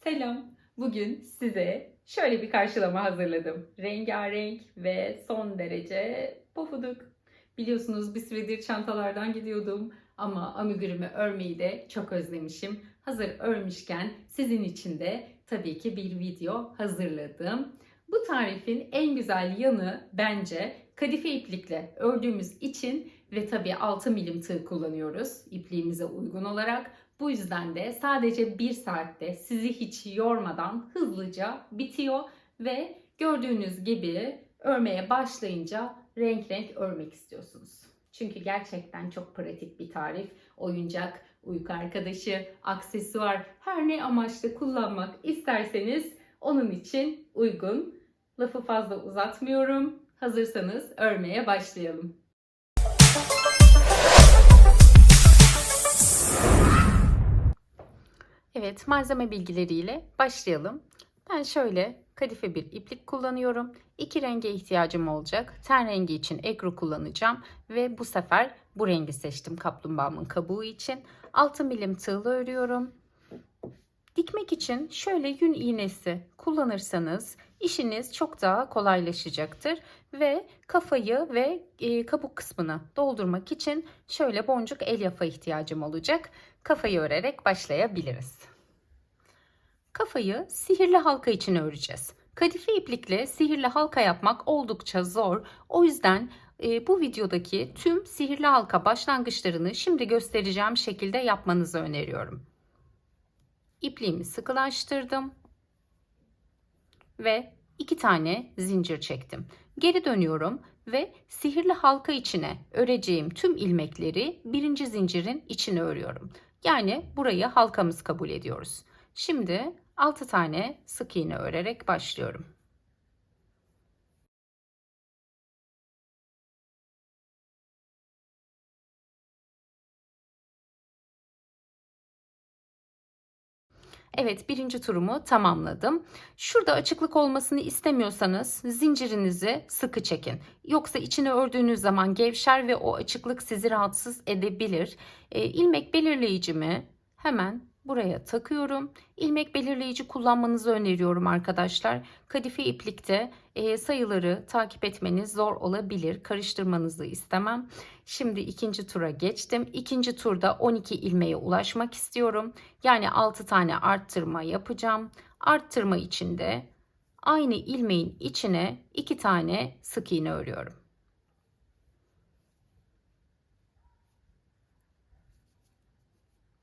Selam. Bugün size şöyle bir karşılama hazırladım. Rengarenk ve son derece pofuduk. Biliyorsunuz bir süredir çantalardan gidiyordum ama amigurumi örmeyi de çok özlemişim. Hazır örmüşken sizin için de tabii ki bir video hazırladım. Bu tarifin en güzel yanı bence kadife iplikle ördüğümüz için ve tabii 6 milim tığ kullanıyoruz ipliğimize uygun olarak. Bu yüzden de sadece 1 saatte sizi hiç yormadan hızlıca bitiyor ve gördüğünüz gibi örmeye başlayınca renk renk örmek istiyorsunuz. Çünkü gerçekten çok pratik bir tarif. Oyuncak, uyku arkadaşı, aksesuar her ne amaçla kullanmak isterseniz onun için uygun. Lafı fazla uzatmıyorum. Hazırsanız örmeye başlayalım. Evet, malzeme bilgileriyle başlayalım. Ben şöyle kadife bir iplik kullanıyorum. 2 renge ihtiyacım olacak. Ten rengi için ekru kullanacağım ve bu sefer bu rengi seçtim kaplumbağamın kabuğu için. 6 milim tığla örüyorum. Dikmek için şöyle yün iğnesi kullanırsanız işiniz çok daha kolaylaşacaktır ve kafayı ve kabuk kısmını doldurmak için şöyle boncuk elyaf'a ihtiyacım olacak. Kafayı örerek başlayabiliriz. Kafayı sihirli halka için öreceğiz. Kadife iplikle sihirli halka yapmak oldukça zor. O yüzden bu videodaki tüm sihirli halka başlangıçlarını şimdi göstereceğim şekilde yapmanızı öneriyorum. İpliğimi sıkılaştırdım ve 2 tane zincir çektim. Geri dönüyorum ve sihirli halka içine öreceğim tüm ilmekleri birinci zincirin içine örüyorum. Yani burayı halkamız kabul ediyoruz. Şimdi 6 tane sık iğne örerek başlıyorum. Evet, birinci turumu tamamladım. Şurada açıklık olmasını istemiyorsanız zincirinizi sıkı çekin. Yoksa içine ördüğünüz zaman gevşer ve o açıklık sizi rahatsız edebilir. İlmek belirleyicimi hemen buraya takıyorum. İlmek belirleyici kullanmanızı öneriyorum arkadaşlar. Kadife iplikte sayıları takip etmeniz zor olabilir. Karıştırmanızı istemem. Şimdi ikinci tura geçtim. İkinci turda 12 ilmeğe ulaşmak istiyorum. Yani 6 tane arttırma yapacağım. Arttırma için de aynı ilmeğin içine 2 tane sık iğne örüyorum.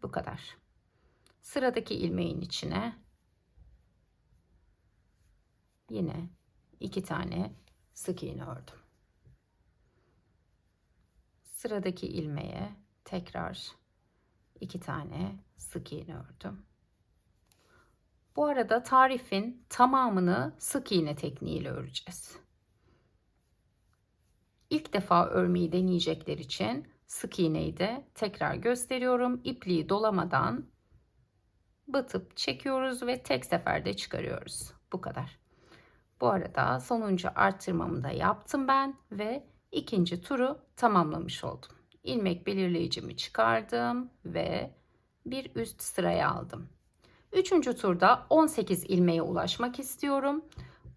Bu kadar. Sıradaki ilmeğin içine yine 2 tane sık iğne ördüm. Sıradaki ilmeğe tekrar 2 tane sık iğne ördüm. Bu arada tarifin tamamını sık iğne tekniğiyle öreceğiz. İlk defa örmeyi deneyecekler için sık iğneyi de tekrar gösteriyorum. İpliği dolamadan batıp çekiyoruz ve tek seferde çıkarıyoruz. Bu kadar. Bu arada sonuncu arttırmamı da yaptım ben ve ikinci turu tamamlamış oldum. İlmek belirleyicimi çıkardım ve bir üst sıraya aldım. Üçüncü turda 18 ilmeğe ulaşmak istiyorum.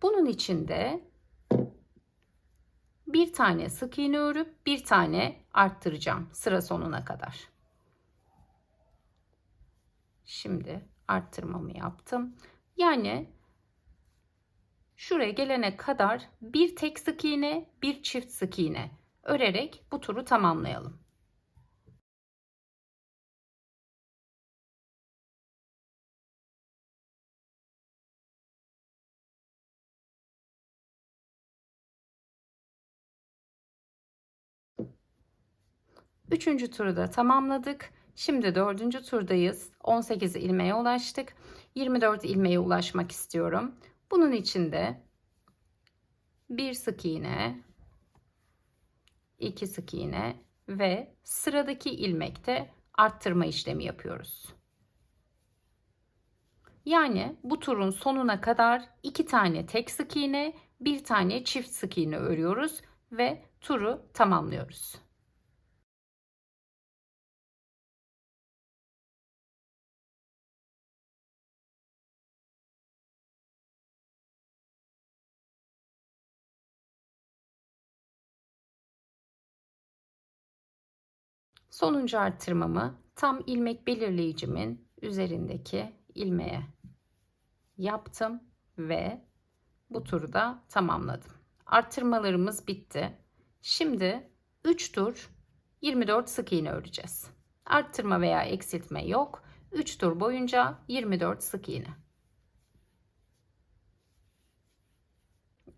Bunun için de bir tane sık iğne örüp bir tane arttıracağım sıra sonuna kadar. Şimdi arttırmamı yaptım. Yani şuraya gelene kadar bir tek sık iğne, bir çift sık iğne örerek bu turu tamamlayalım. Üçüncü turu da tamamladık. Şimdi dördüncü turdayız. 18 ilmeğe ulaştık. 24 ilmeğe ulaşmak istiyorum. Bunun için de bir sık iğne, 2 sık iğne ve sıradaki ilmekte arttırma işlemi yapıyoruz. Yani bu turun sonuna kadar 2 tane tek sık iğne, bir tane çift sık iğne örüyoruz ve turu tamamlıyoruz. Sonuncu arttırmamı tam ilmek belirleyicimin üzerindeki ilmeğe yaptım ve bu turu da tamamladım. Arttırmalarımız bitti. Şimdi 3 tur 24 sık iğne öreceğiz. Arttırma veya eksiltme yok. 3 tur boyunca 24 sık iğne.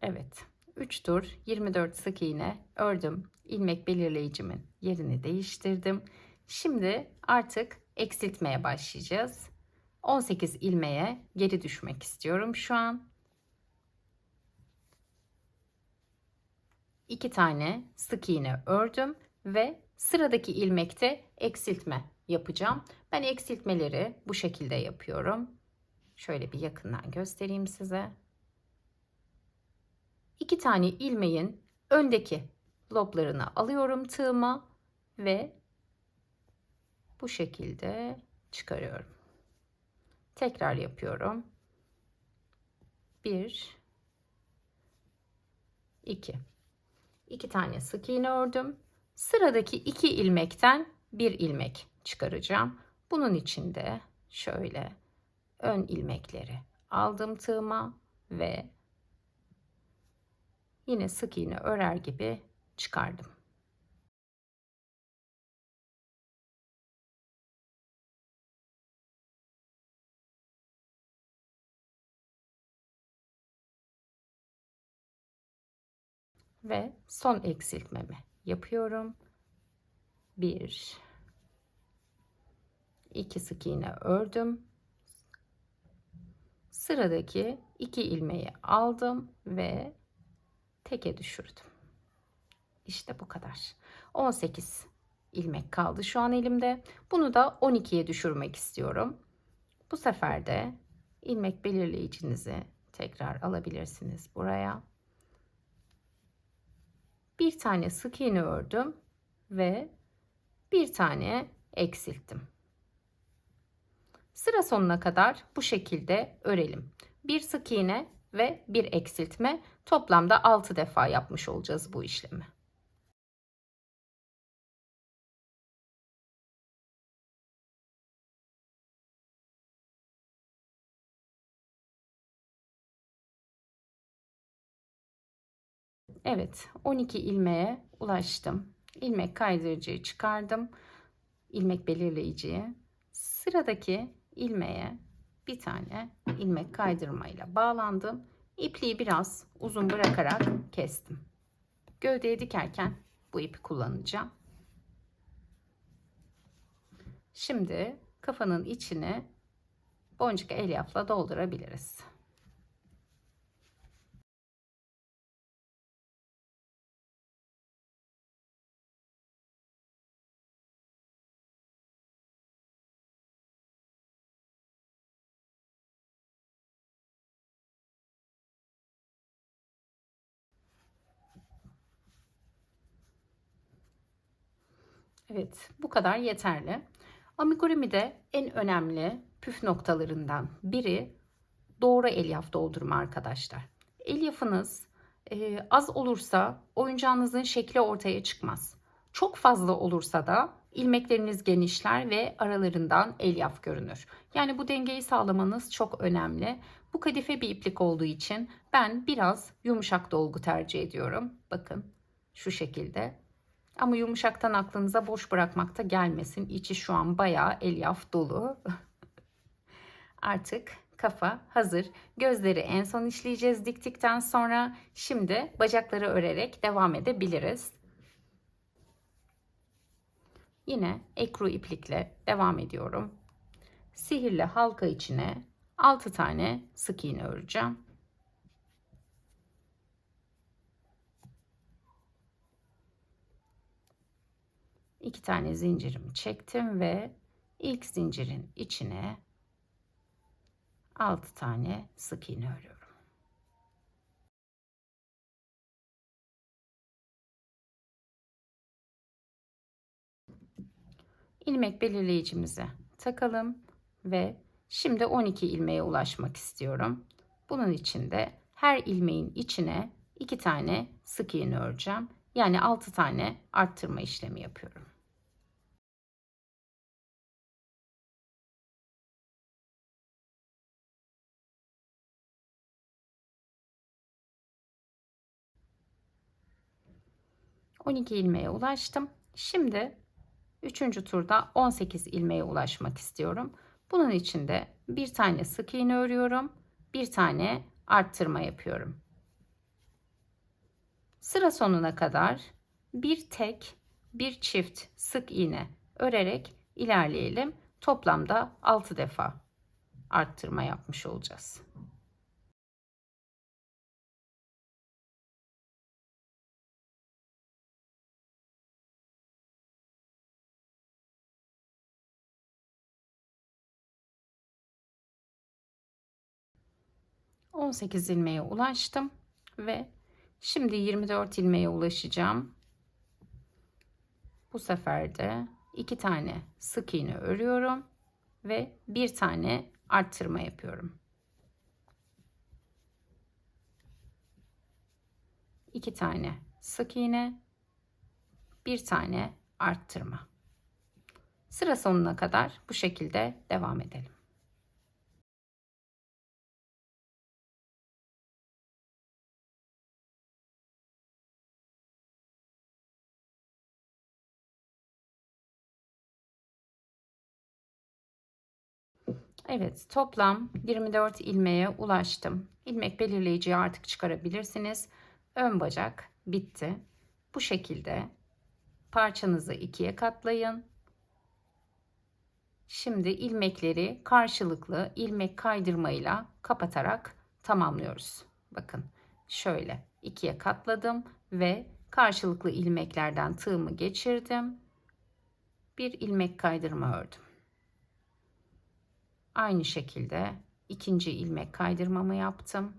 Evet. 3 tur 24 sık iğne ördüm. İlmek belirleyicimin yerini değiştirdim. Şimdi artık eksiltmeye başlayacağız. 18 ilmeğe geri düşmek istiyorum şu an. 2 tane sık iğne ördüm ve sıradaki ilmekte eksiltme yapacağım. Ben eksiltmeleri bu şekilde yapıyorum. Şöyle bir yakından göstereyim size. 2 tane ilmeğin öndeki loblarını alıyorum tığıma ve bu şekilde çıkarıyorum. Tekrar yapıyorum. 1 2 2 tane sık iğne ördüm. Sıradaki 2 ilmekten bir ilmek çıkaracağım. Bunun için de şöyle ön ilmekleri aldım tığıma ve yine sık iğne örer gibi çıkardım. Ve son eksiltmemi yapıyorum. 1 2 sık iğne ördüm. Sıradaki 2 ilmeği aldım ve teke düşürdüm. İşte bu kadar. 18 ilmek kaldı şu an elimde. Bunu da 12'ye düşürmek istiyorum. Bu sefer de ilmek belirleyicinizi tekrar alabilirsiniz buraya. Bir tane sık iğne ördüm ve bir tane eksilttim. Sıra sonuna kadar bu şekilde örelim. Bir sık iğne ve bir eksiltme, toplamda 6 defa yapmış olacağız bu işlemi. Evet, 12 ilmeğe ulaştım. İlmek kaydırıcıyı çıkardım. İlmek belirleyiciyi. Sıradaki ilmeğe bir tane ilmek kaydırmayla bağlandım. İpliği biraz uzun bırakarak kestim. Gövdeye dikerken bu ipi kullanacağım. Şimdi kafanın içini boncuk elyafla doldurabiliriz. Evet, bu kadar yeterli. Amigurumi'de en önemli püf noktalarından biri doğru elyaf doldurma arkadaşlar. Elyafınız az olursa oyuncağınızın şekli ortaya çıkmaz. Çok fazla olursa da ilmekleriniz genişler ve aralarından elyaf görünür. Yani bu dengeyi sağlamanız çok önemli. Bu kadife bir iplik olduğu için ben biraz yumuşak dolgu tercih ediyorum. Bakın şu şekilde. Ama yumuşaktan aklınıza boş bırakmakta gelmesin. İçi şu an bayağı elyaf dolu. Artık kafa hazır. Gözleri en son işleyeceğiz diktikten sonra. Şimdi bacakları örerek devam edebiliriz. Yine ekru iplikle devam ediyorum. Sihirli halka içine 6 tane sık iğne öreceğim. İki tane zincirimi çektim ve ilk zincirin içine 6 tane sık iğne örüyorum. İlmek belirleyicimizi takalım ve şimdi 12 ilmeğe ulaşmak istiyorum. Bunun için de her ilmeğin içine 2 tane sık iğne öreceğim. Yani 6 tane arttırma işlemi yapıyorum. 12 ilmeğe ulaştım. Şimdi 3. turda 18 ilmeğe ulaşmak istiyorum. Bunun için de bir tane sık iğne örüyorum. Bir tane arttırma yapıyorum. Sıra sonuna kadar bir tek, bir çift sık iğne örerek ilerleyelim. Toplamda 6 defa arttırma yapmış olacağız. ...18 ilmeğe ulaştım ve şimdi 24 ilmeğe ulaşacağım. Bu sefer de 2 tane sık iğne örüyorum ve bir tane arttırma yapıyorum. 2 tane sık iğne, bir tane arttırma. Sıra sonuna kadar bu şekilde devam edelim. Evet, toplam 24 ilmeğe ulaştım. İlmek belirleyiciyi artık çıkarabilirsiniz. Ön bacak bitti. Bu şekilde parçanızı ikiye katlayın. Şimdi ilmekleri karşılıklı ilmek kaydırmayla kapatarak tamamlıyoruz. Bakın şöyle ikiye katladım ve karşılıklı ilmeklerden tığımı geçirdim. Bir ilmek kaydırma ördüm. Aynı şekilde ikinci ilmek kaydırmamı yaptım.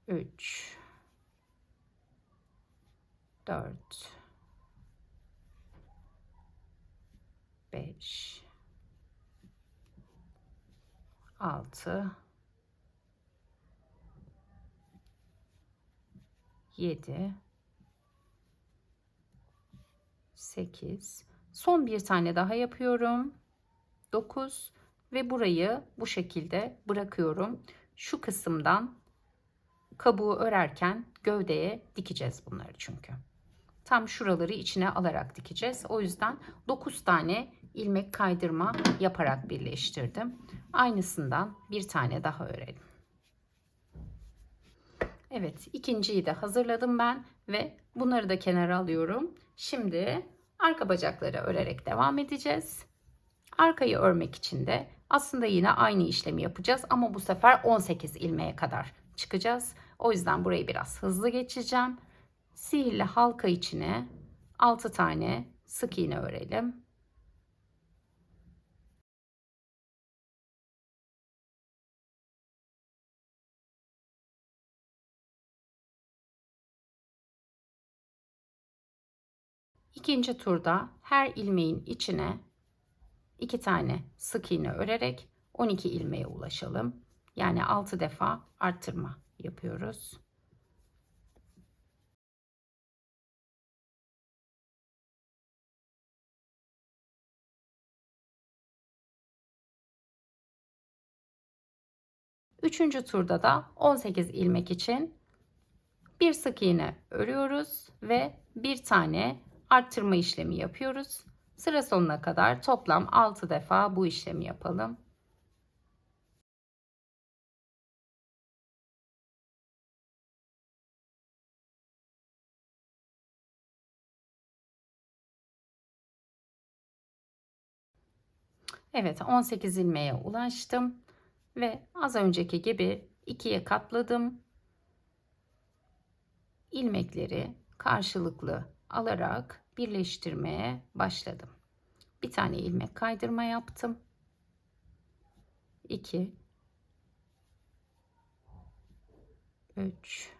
3 4 5 6 7 8 son bir tane daha yapıyorum. 9 ve burayı bu şekilde bırakıyorum. Şu kısımdan kabuğu örerken gövdeye dikeceğiz bunları çünkü. Tam şuraları içine alarak dikeceğiz. O yüzden 9 tane ilmek kaydırma yaparak birleştirdim. Aynısından bir tane daha örelim. Evet, ikinciyi de hazırladım ben ve bunları da kenara alıyorum. Şimdi arka bacakları örerek devam edeceğiz. Arkayı örmek için de aslında yine aynı işlemi yapacağız ama bu sefer 18 ilmeğe kadar çıkacağız. O yüzden burayı biraz hızlı geçeceğim. Sihirli halka içine 6 tane sık iğne örelim. İkinci turda her ilmeğin içine 2 tane sık iğne örerek 12 ilmeğe ulaşalım. Yani 6 defa arttırma yapıyoruz. Üçüncü turda da 18 ilmek için bir sık iğne örüyoruz ve bir tane arttırma işlemi yapıyoruz. Sıra sonuna kadar toplam 6 defa bu işlemi yapalım. Evet, 18 ilmeğe ulaştım ve az önceki gibi ikiye katladım. İlmekleri karşılıklı alarak birleştirmeye başladım. Bir tane ilmek kaydırma yaptım. 2 3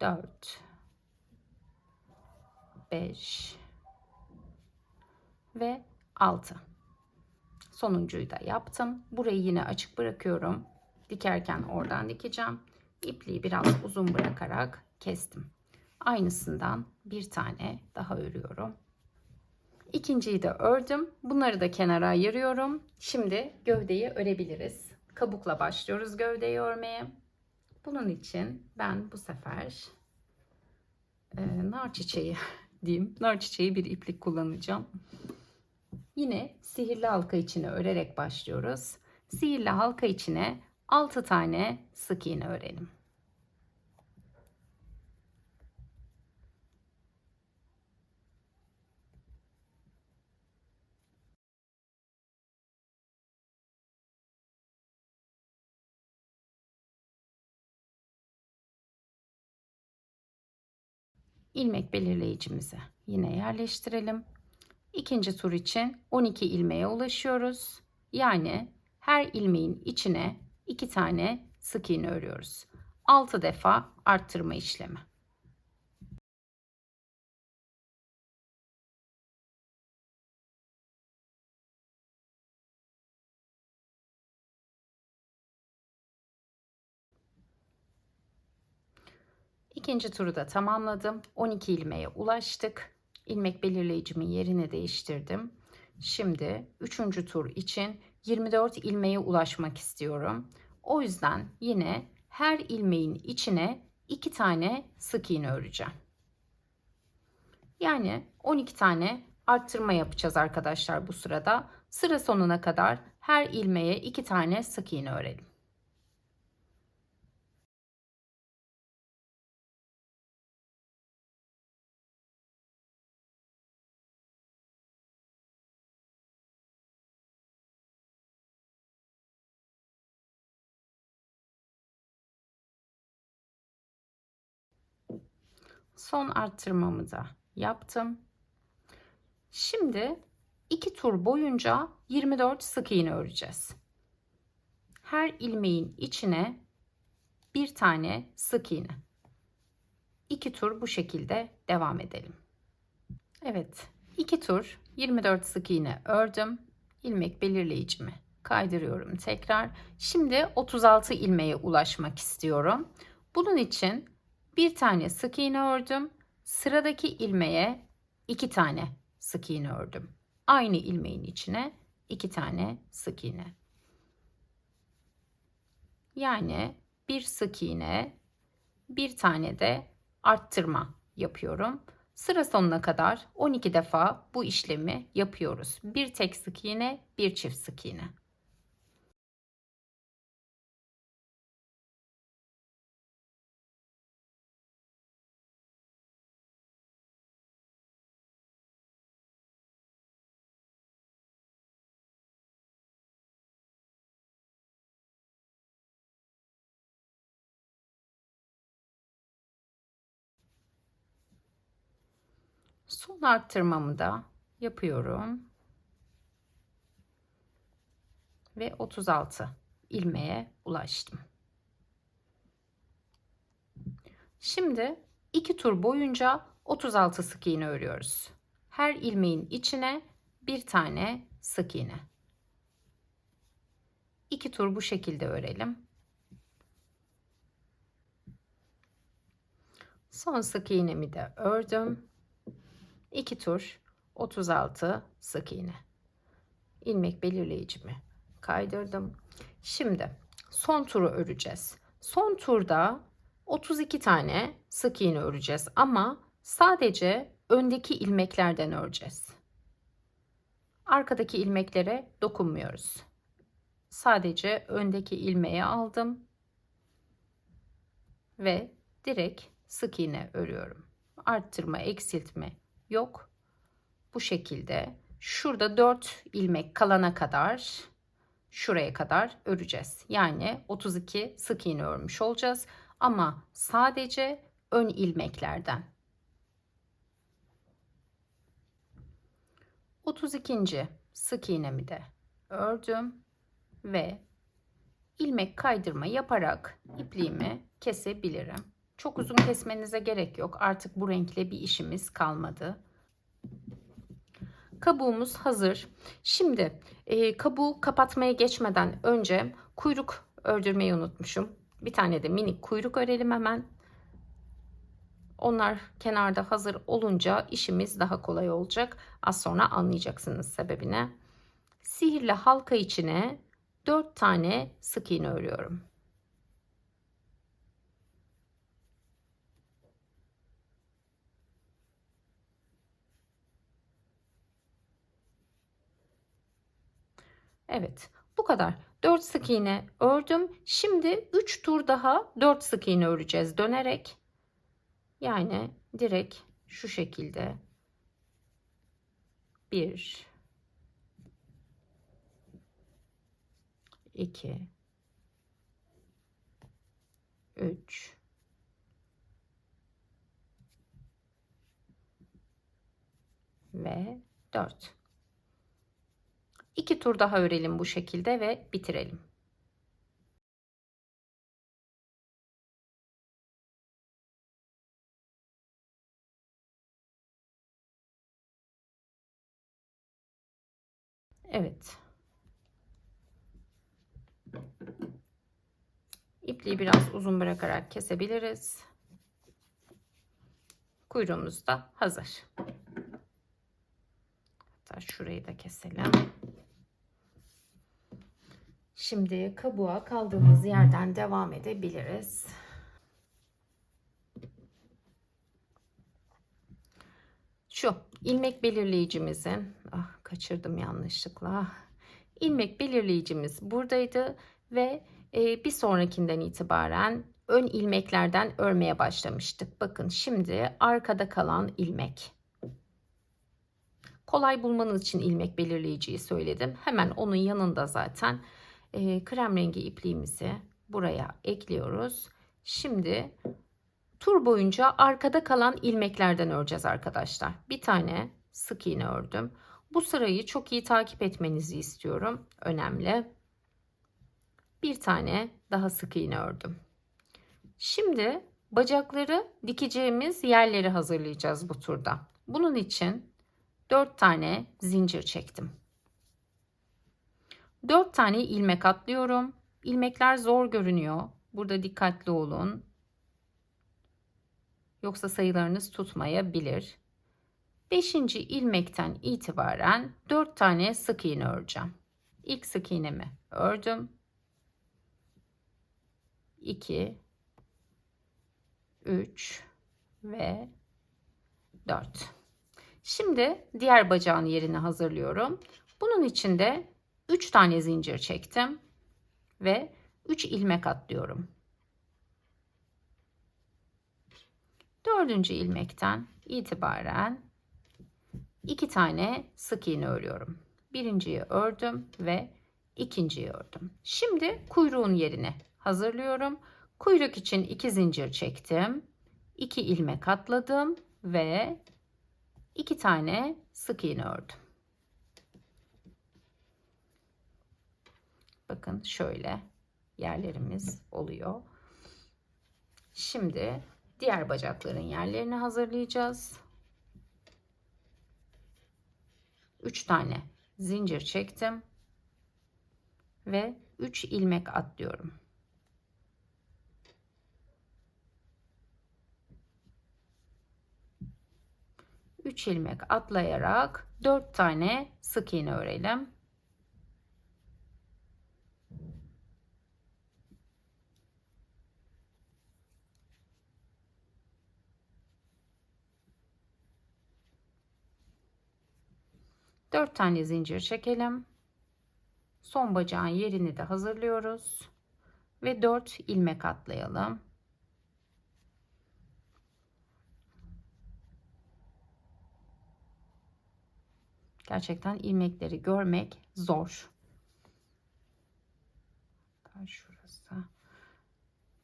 4 5 ve 6. Sonuncuyu da yaptım. Burayı yine açık bırakıyorum. Dikerken oradan dikeceğim. İpliği biraz uzun bırakarak kestim. Aynısından bir tane daha örüyorum. İkinciyi de ördüm. Bunları da kenara ayırıyorum. Şimdi gövdeyi örebiliriz. kabukla başlıyoruz gövdeyi örmeye. Bunun için ben bu sefer nar çiçeği diyeyim. Nar çiçeği bir iplik kullanacağım. Yine sihirli halka içine örerek başlıyoruz. Sihirli halka içine 6 tane sık iğne örelim. İlmek belirleyicimizi yine yerleştirelim. İkinci tur için 12 ilmeğe ulaşıyoruz. Yani her ilmeğin içine 2 tane sık iğne örüyoruz. 6 defa arttırma işlemi. İkinci turu da tamamladım. 12 ilmeğe ulaştık. İlmek belirleyicimin yerini değiştirdim. Şimdi 3. tur için 24 ilmeğe ulaşmak istiyorum. O yüzden yine her ilmeğin içine 2 tane sık iğne öreceğim. Yani 12 tane arttırma yapacağız arkadaşlar bu sırada. Sıra sonuna kadar her ilmeğe 2 tane sık iğne örelim. Son arttırmamı da yaptım. Şimdi 2 tur boyunca 24 sık iğne öreceğiz. Her ilmeğin içine bir tane sık iğne. 2 tur bu şekilde devam edelim. Evet, 2 tur 24 sık iğne ördüm. İlmek belirleyicimi kaydırıyorum tekrar. Şimdi 36 ilmeğe ulaşmak istiyorum. Bunun için bir tane sık iğne ördüm. Sıradaki ilmeğe 2 tane sık iğne ördüm. Aynı ilmeğin içine 2 tane sık iğne. Yani bir sık iğne, bir tane de arttırma yapıyorum. Sıra sonuna kadar 12 defa bu işlemi yapıyoruz. Bir tek sık iğne, bir çift sık iğne. Son arttırmamı da yapıyorum. Ve 36 ilmeğe ulaştım. Şimdi 2 tur boyunca 36 sık iğne örüyoruz. Her ilmeğin içine bir tane sık iğne. 2 tur bu şekilde örelim. Son sık iğnemi de ördüm. 2 tur 36 sık iğne. İlmek belirleyicimi kaydırdım. Şimdi son turu öreceğiz. Son turda 32 tane sık iğne öreceğiz ama sadece öndeki ilmeklerden öreceğiz. Arkadaki ilmeklere dokunmuyoruz. Sadece öndeki ilmeği aldım ve direkt sık iğne örüyorum. Arttırma, eksiltme yok. Bu şekilde şurada 4 ilmek kalana kadar şuraya kadar öreceğiz. Yani 32 sık iğne örmüş olacağız ama sadece ön ilmeklerden. 32. sık iğnemi de ördüm ve ilmek kaydırma yaparak ipliğimi kesebilirim. Çok uzun kesmenize gerek yok. Artık bu renkle bir işimiz kalmadı. Kabuğumuz hazır. Şimdi kabuğu kapatmaya geçmeden önce kuyruk ördürmeyi unutmuşum. Bir tane de minik kuyruk örelim hemen. Onlar kenarda hazır olunca işimiz daha kolay olacak. Az sonra anlayacaksınız sebebini. Sihirli halka içine 4 tane sık iğne örüyorum. Evet, bu kadar. 4 sık iğne ördüm. Şimdi 3 tur daha 4 sık iğne öreceğiz dönerek. Yani direkt şu şekilde 1 2 3 ve 4. 2 tur daha örelim bu şekilde ve bitirelim. Evet. İpliği biraz uzun bırakarak kesebiliriz. Kuyruğumuz da hazır. Hatta şurayı da keselim. Şimdi kabuğa kaldığımız yerden devam edebiliriz. Şu ilmek belirleyicimizin, kaçırdım yanlışlıkla. İlmek belirleyicimiz buradaydı ve bir sonrakinden itibaren ön ilmeklerden örmeye başlamıştık. Bakın şimdi arkada kalan ilmek. Kolay bulmanız için ilmek belirleyiciyi söyledim. Hemen onun yanında zaten krem rengi ipliğimizi buraya ekliyoruz. Şimdi tur boyunca arkada kalan ilmeklerden öreceğiz arkadaşlar. Bir tane sık iğne ördüm. Bu sırayı çok iyi takip etmenizi istiyorum. Önemli. Bir tane daha sık iğne ördüm. Şimdi bacakları dikeceğimiz yerleri hazırlayacağız bu turda. Bunun için 4 tane zincir çektim. 4 tane ilmek atlıyorum. İlmekler zor görünüyor. Burada dikkatli olun. Yoksa sayılarınız tutmayabilir. 5. ilmekten itibaren 4 tane sık iğne öreceğim. İlk sık iğnemi ördüm. 2 3 ve 4. Şimdi diğer bacağın yerini hazırlıyorum. Bunun için de 3 tane zincir çektim ve 3 ilmek atlıyorum. 4. ilmekten itibaren 2 tane sık iğne örüyorum. Birinciyi ördüm ve ikinciyi ördüm. Şimdi kuyruğun yerini hazırlıyorum. Kuyruk için 2 zincir çektim. 2 ilmek atladım ve 2 tane sık iğne ördüm. Bakın şöyle yerlerimiz oluyor. Şimdi diğer bacakların yerlerini hazırlayacağız. 3 tane zincir çektim ve 3 ilmek atlıyorum. Üç ilmek atlayarak 4 tane sık iğne örelim. Dört tane zincir çekelim. Son bacağın yerini de hazırlıyoruz ve 4 ilmek atlayalım. Gerçekten ilmekleri görmek zor. Şurası.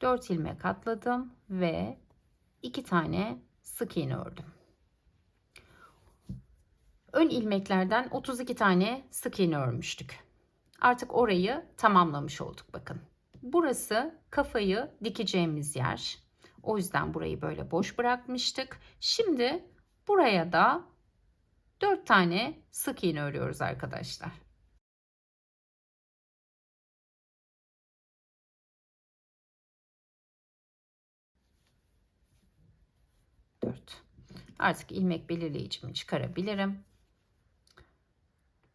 4 ilmek atladım ve 2 tane sık iğne ördüm. Ön ilmeklerden 32 tane sık iğne örmüştük. Artık orayı tamamlamış olduk bakın. Burası kafayı dikeceğimiz yer. O yüzden burayı böyle boş bırakmıştık. Şimdi buraya da 4 tane sık iğne örüyoruz arkadaşlar. 4. Artık ilmek belirleyicimi çıkarabilirim.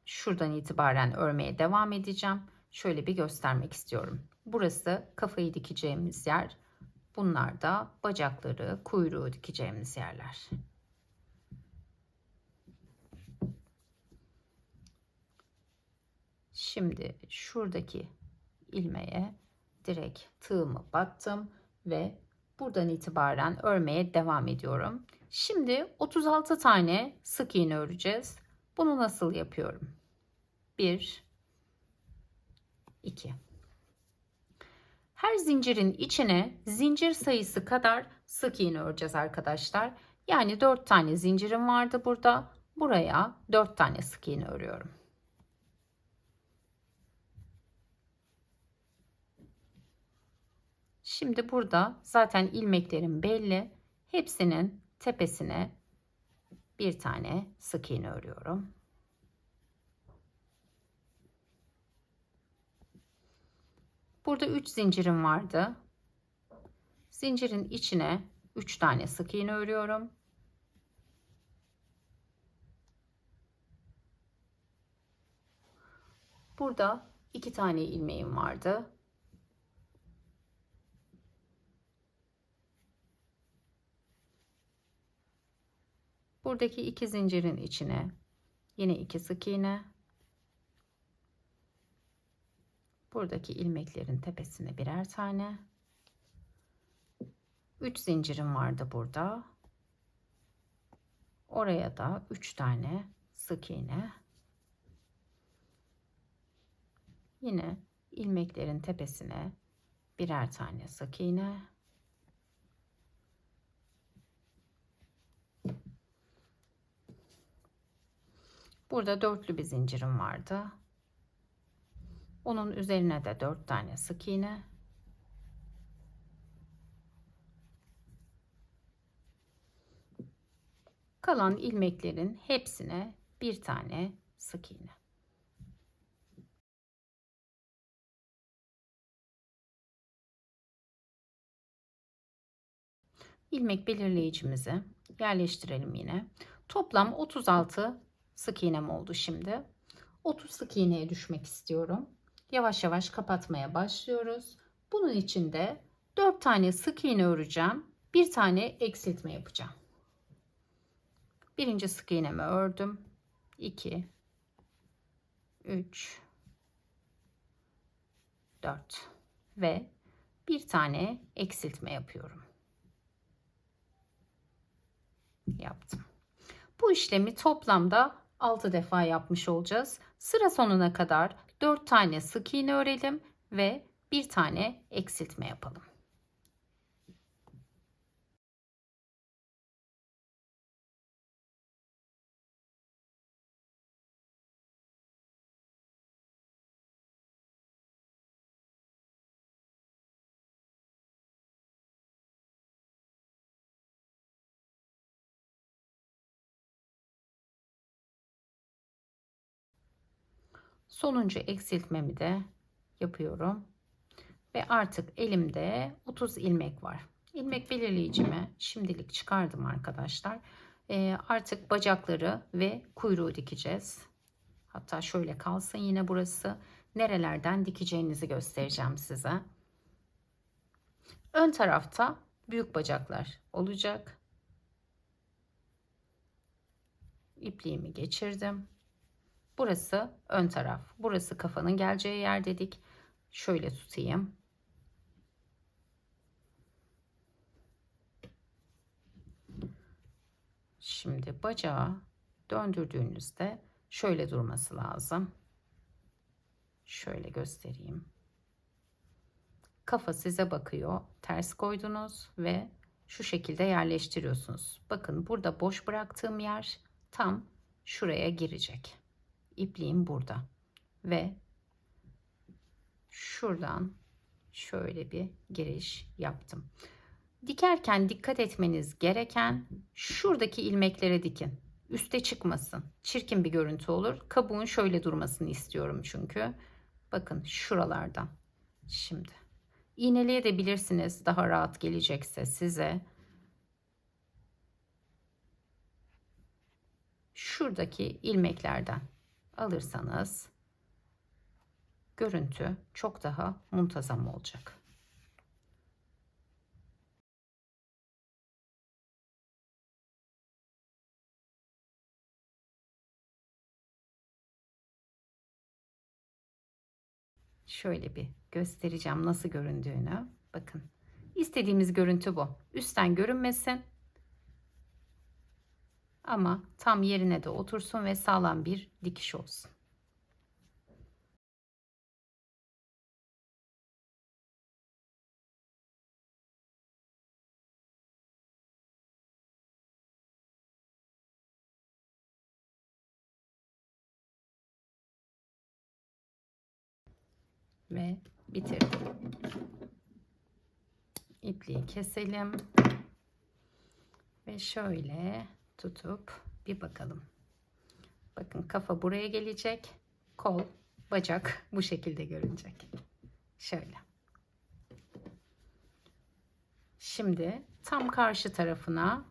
Şuradan itibaren örmeye devam edeceğim. şöyle bir göstermek istiyorum. Burası kafayı dikeceğimiz yer. Bunlar da bacakları, kuyruğu dikeceğimiz yerler. Şimdi şuradaki ilmeğe direkt tığımı battım ve buradan itibaren örmeye devam ediyorum. Şimdi 36 tane sık iğne öreceğiz. Bunu nasıl yapıyorum? 1, 2. Her zincirin içine zincir sayısı kadar sık iğne öreceğiz arkadaşlar. Yani 4 tane zincirim vardı burada. Buraya 4 tane sık iğne örüyorum. Şimdi burada zaten ilmeklerim belli. Hepsinin tepesine bir tane sık iğne örüyorum. Burada 3 zincirim vardı. Zincirin içine 3 tane sık iğne örüyorum. Burada 2 tane ilmeğim vardı. Buradaki 2 zincirin içine yine 2 sık iğne. Buradaki ilmeklerin tepesine birer tane. 3 zincirim vardı burada. Oraya da 3 tane sık iğne. Yine ilmeklerin tepesine birer tane sık iğne. Burada dörtlü bir zincirim vardı. Onun üzerine de 4 tane sık iğne. Kalan ilmeklerin hepsine bir tane sık iğne. İlmek belirleyicimizi yerleştirelim yine. Toplam 36 sık iğnem oldu şimdi. 30 sık iğneye düşmek istiyorum. Yavaş yavaş kapatmaya başlıyoruz. Bunun için de 4 tane sık iğne öreceğim. Bir tane eksiltme yapacağım. Birinci sık iğnemi ördüm. 2, 3, 4 ve bir tane eksiltme yapıyorum. Yaptım. Bu işlemi toplamda 6 defa yapmış olacağız. Sıra sonuna kadar 4 tane sık iğne örelim ve bir tane eksiltme yapalım. Sonuncu eksiltmemi de yapıyorum. Ve artık elimde 30 ilmek var. İlmek belirleyicimi şimdilik çıkardım arkadaşlar. Artık bacakları ve kuyruğu dikeceğiz. Hatta şöyle kalsın yine burası. Nerelerden dikeceğinizi göstereceğim size. Ön tarafta büyük bacaklar olacak. İpliğimi geçirdim. Burası ön taraf. Burası kafanın geleceği yer dedik. Şöyle tutayım. Şimdi bacağı döndürdüğünüzde şöyle durması lazım. Şöyle göstereyim. Kafa size bakıyor. Ters koydunuz ve şu şekilde yerleştiriyorsunuz. Bakın burada boş bıraktığım yer tam şuraya girecek. İpliğim burada. Ve şuradan şöyle bir giriş yaptım. Dikerken dikkat etmeniz gereken şuradaki ilmeklere dikin. Üste çıkmasın. Çirkin bir görüntü olur. Kabuğun şöyle durmasını istiyorum çünkü. Bakın şuralardan. Şimdi iğneleyebilirsiniz daha rahat gelecekse size. Şuradaki ilmeklerden alırsanız görüntü çok daha muntazam olacak. Şöyle bir göstereceğim nasıl göründüğünü. Bakın. İstediğimiz görüntü bu. Üstten görünmesin ama tam yerine de otursun ve sağlam bir dikiş olsun. Ve bitirdim. İpliği keselim. Ve şöyle tutup bir bakalım. Bakın kafa buraya gelecek. Kol, bacak bu şekilde görünecek. Şöyle. Şimdi tam karşı tarafına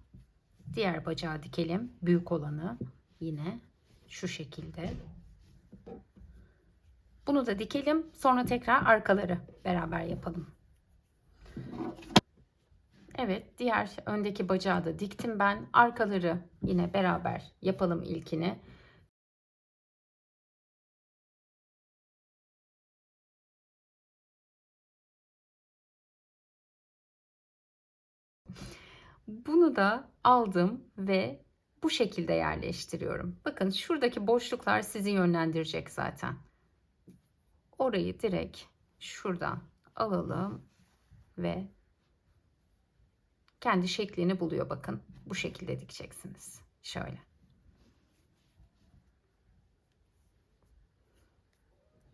diğer bacağı dikelim. Büyük olanı yine şu şekilde. Bunu da dikelim. Sonra tekrar arkaları beraber yapalım. Evet, diğer öndeki bacağı da diktim ben. Arkaları yine beraber yapalım ilkini. Bunu da aldım ve bu şekilde yerleştiriyorum. Bakın şuradaki boşluklar sizi yönlendirecek zaten. Orayı direkt şuradan alalım ve kendi şeklini buluyor bakın. Bu şekilde dikeceksiniz. Şöyle.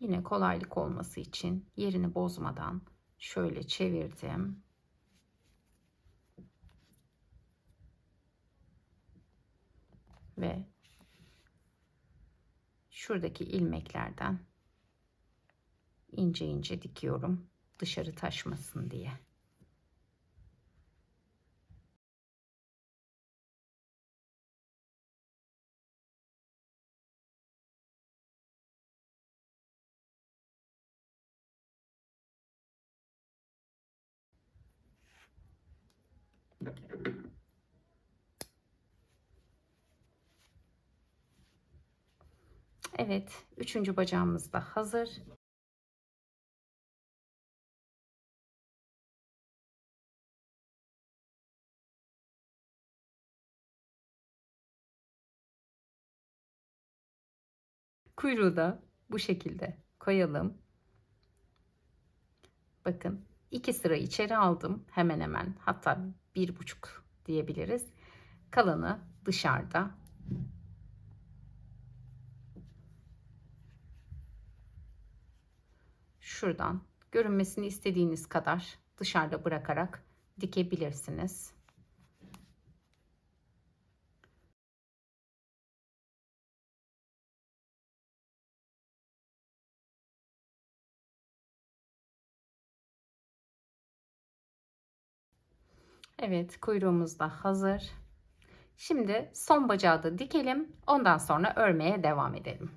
Yine kolaylık olması için yerini bozmadan şöyle çevirdim. Ve şuradaki ilmeklerden ince ince dikiyorum dışarı taşmasın diye. Evet, üçüncü bacağımız da hazır. Kuyruğu da bu şekilde koyalım. Bakın 2 sıra içeri aldım hemen hemen, hatta 1,5 diyebiliriz. Kalanı dışarıda. Şuradan görünmesini istediğiniz kadar dışarıda bırakarak dikebilirsiniz. Evet, kuyruğumuz da hazır. Şimdi son bacağı da dikelim. Ondan sonra örmeye devam edelim.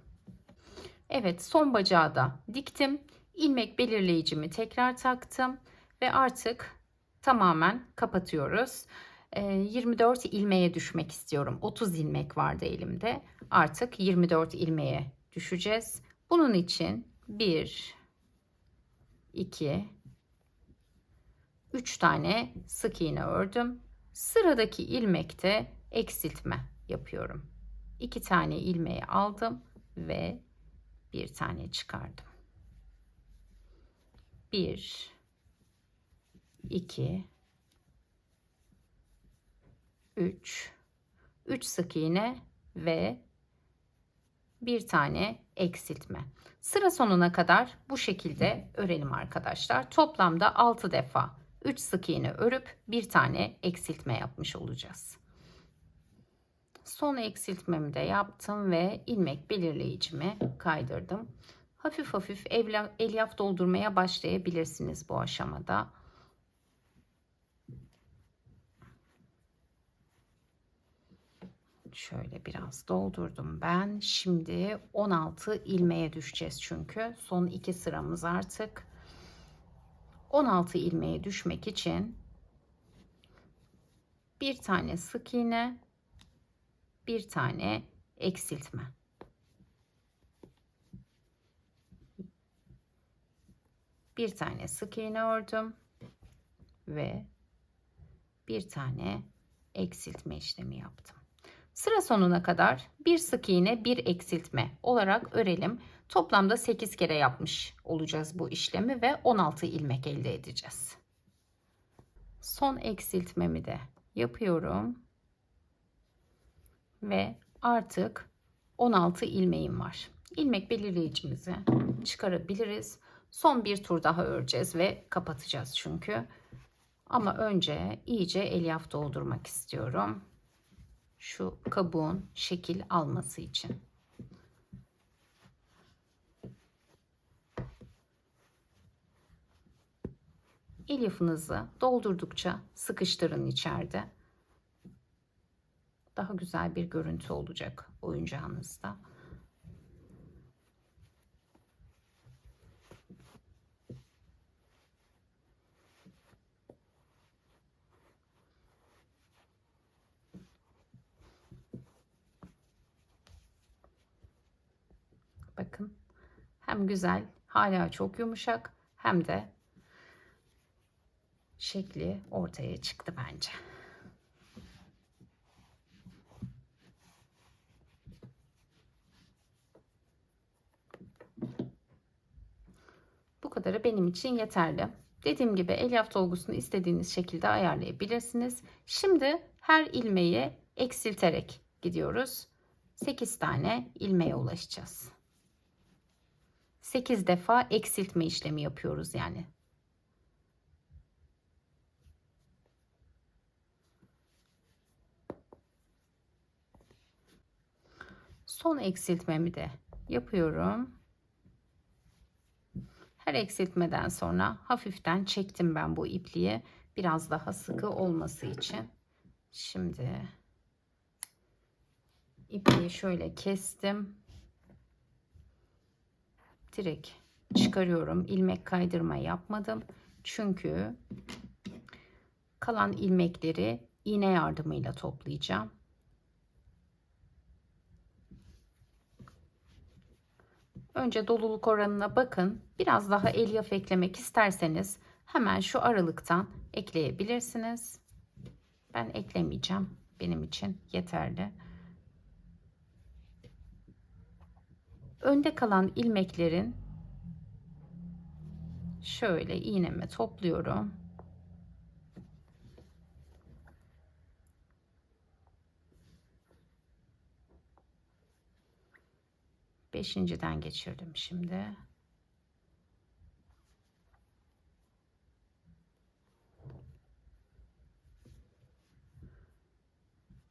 Evet, son bacağı da diktim. İlmek belirleyicimi tekrar taktım ve artık tamamen kapatıyoruz. 24 ilmeğe düşmek istiyorum. 30 ilmek vardı elimde. Artık 24 ilmeğe düşeceğiz. Bunun için 1, 2, 3 tane sık iğne ördüm. Sıradaki ilmekte eksiltme yapıyorum. 2 tane ilmeği aldım ve bir tane çıkardım. 1, 2, 3 sık iğne ve bir tane eksiltme. Sıra sonuna kadar bu şekilde örelim arkadaşlar. Toplamda 6 defa 3 sık iğne örüp bir tane eksiltme yapmış olacağız. Son eksiltmemi de yaptım ve ilmek belirleyicimi kaydırdım. Hafif hafif elyaf doldurmaya başlayabilirsiniz bu aşamada. Şöyle biraz doldurdum ben. Şimdi 16 ilmeğe düşeceğiz çünkü. Son 2 sıramız artık. 16 ilmeğe düşmek için bir tane sık iğne, bir tane eksiltme. Bir tane sık iğne ördüm ve bir tane eksiltme işlemi yaptım. Sıra sonuna kadar bir sık iğne, bir eksiltme olarak örelim. Toplamda 8 kere yapmış olacağız bu işlemi ve 16 ilmek elde edeceğiz. Son eksiltmemi de yapıyorum ve artık 16 ilmeğim var. İlmek belirleyicimizi çıkarabiliriz. Son bir tur daha öreceğiz ve kapatacağız çünkü. Ama önce iyice elyaf doldurmak istiyorum. Şu kabuğun şekil alması için. Elyafınızı doldurdukça sıkıştırın içeride. Daha güzel bir görüntü olacak oyuncağınızda. Bakın, hem güzel, hala çok yumuşak, hem de şekli ortaya çıktı bence. Bu kadarı benim için yeterli. Dediğim gibi elyaf dolgusunu istediğiniz şekilde ayarlayabilirsiniz. Şimdi her ilmeği eksilterek gidiyoruz. 8 tane ilmeğe ulaşacağız. 8 defa eksiltme işlemi yapıyoruz yani. Son eksiltmemi de yapıyorum. Her eksiltmeden sonra hafiften çektim ben bu ipliği. Biraz daha sıkı olması için. Şimdi ipliği şöyle kestim. Direkt çıkarıyorum. İlmek kaydırma yapmadım. Çünkü kalan ilmekleri iğne yardımıyla toplayacağım. Önce doluluk oranına bakın. Biraz daha elyaf eklemek isterseniz hemen şu aralıktan ekleyebilirsiniz. Ben eklemeyeceğim. Benim için yeterli. Önde kalan ilmeklerin şöyle iğneme topluyorum. Beşinciden geçirdim şimdi.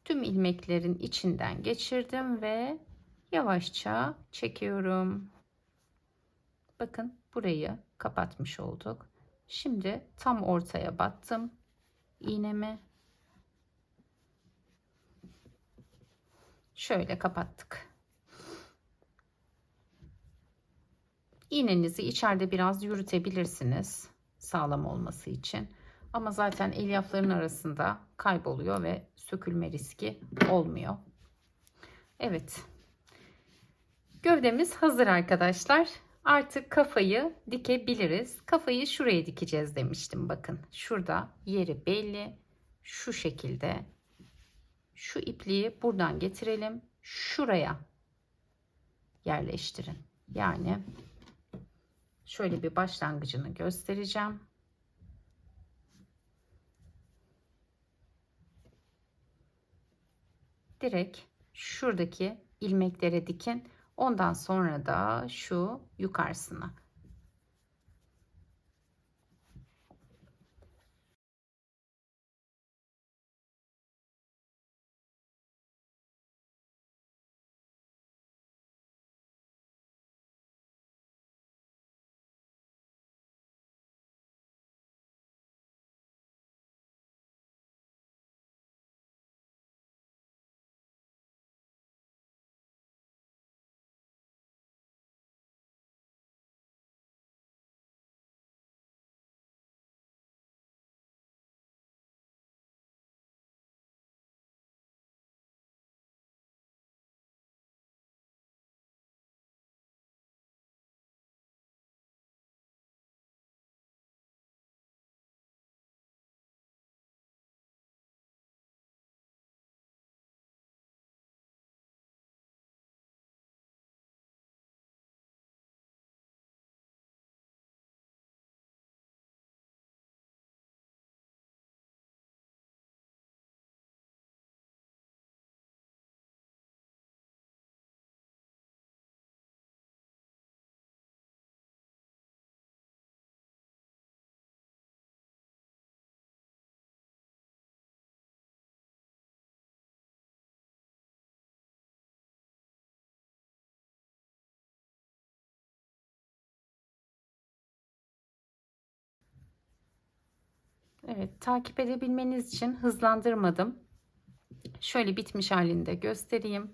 Tüm ilmeklerin içinden geçirdim ve yavaşça çekiyorum. Bakın, burayı kapatmış olduk. Şimdi tam ortaya battım iğnemi. Şöyle kapattık. İğnenizi içeride biraz yürütebilirsiniz sağlam olması için. Ama zaten elyafların arasında kayboluyor ve sökülme riski olmuyor. Evet. Gövdemiz hazır arkadaşlar. Artık kafayı dikebiliriz. Kafayı şuraya dikeceğiz demiştim. Bakın, şurada yeri belli. Şu şekilde. Şu ipliği buradan getirelim. Şuraya yerleştirin. Yani şöyle bir başlangıcını göstereceğim. Direkt şuradaki ilmeklere dikin. Ondan sonra da şu yukarısına. Evet, takip edebilmeniz için hızlandırmadım. Şöyle bitmiş halini de göstereyim.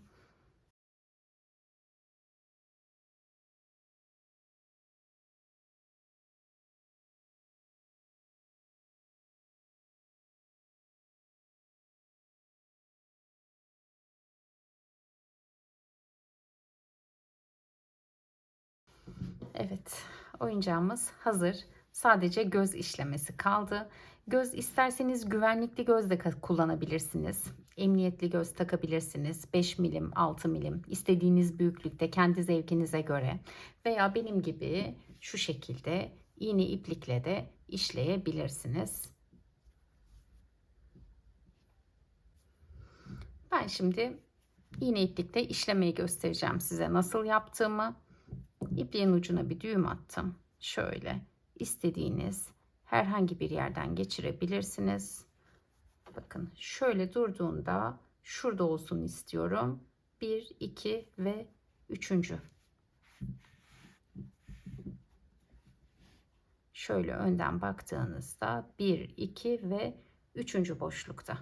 Evet, oyuncağımız hazır. Sadece göz işlemesi kaldı. Göz isterseniz güvenlikli göz de kullanabilirsiniz. Emniyetli göz takabilirsiniz. 5 milim, 6 milim, istediğiniz büyüklükte kendi zevkinize göre. Veya benim gibi şu şekilde iğne iplikle de işleyebilirsiniz. Ben şimdi iğne iplikle işlemeyi göstereceğim size nasıl yaptığımı. İpliğin ucuna bir düğüm attım. Şöyle istediğiniz herhangi bir yerden geçirebilirsiniz. Bakın şöyle durduğunda şurada olsun istiyorum. 1, 2 ve 3. Şöyle önden baktığınızda 1, 2 ve 3. boşlukta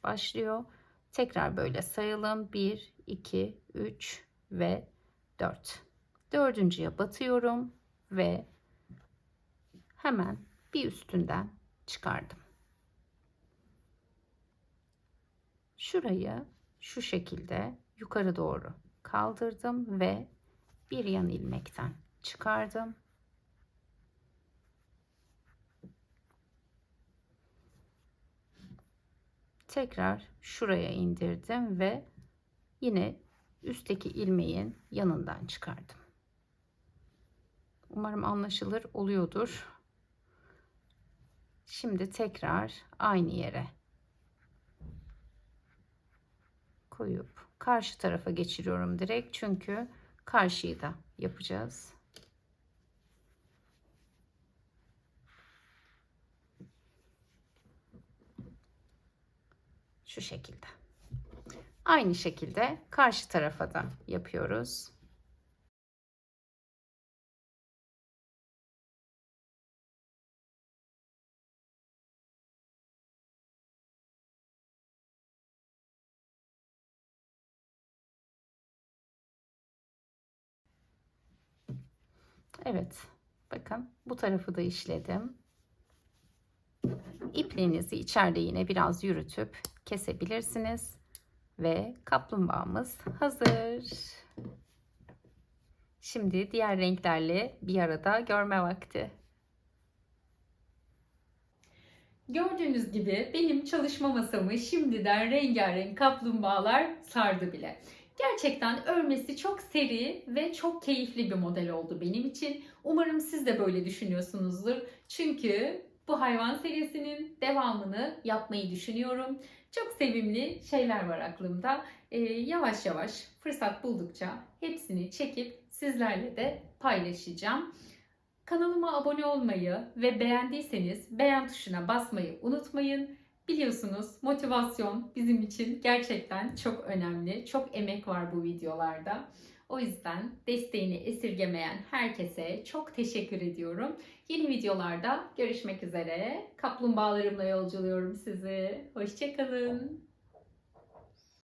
başlıyor. Tekrar böyle sayalım. 1, 2, 3 ve 4. Dördüncüye batıyorum ve hemen bir üstünden çıkardım. Şurayı şu şekilde yukarı doğru kaldırdım ve bir yan ilmekten çıkardım. Tekrar şuraya indirdim ve yine üstteki ilmeğin yanından çıkardım. Umarım anlaşılır oluyordur. Şimdi tekrar aynı yere koyup karşı tarafa geçiriyorum direkt, çünkü karşıyı da yapacağız. Şu şekilde. Aynı şekilde karşı tarafa da yapıyoruz. Evet, bakın bu tarafı da işledim. İpliğinizi içeride yine biraz yürütüp kesebilirsiniz. Ve kaplumbağamız hazır. Şimdi diğer renklerle bir arada görme vakti. Gördüğünüz gibi benim çalışma masamı şimdiden rengarenk kaplumbağalar sardı bile. Gerçekten örmesi çok seri ve çok keyifli bir model oldu benim için. Umarım siz de böyle düşünüyorsunuzdur. Çünkü bu hayvan serisinin devamını yapmayı düşünüyorum. Çok sevimli şeyler var aklımda. Yavaş yavaş fırsat buldukça hepsini çekip sizlerle de paylaşacağım. Kanalıma abone olmayı ve beğendiyseniz beğen tuşuna basmayı unutmayın. Biliyorsunuz motivasyon bizim için gerçekten çok önemli. Çok emek var bu videolarda. O yüzden desteğini esirgemeyen herkese çok teşekkür ediyorum. Yeni videolarda görüşmek üzere. Kaplumbağalarımla yolculuyorum sizi. Hoşça kalın.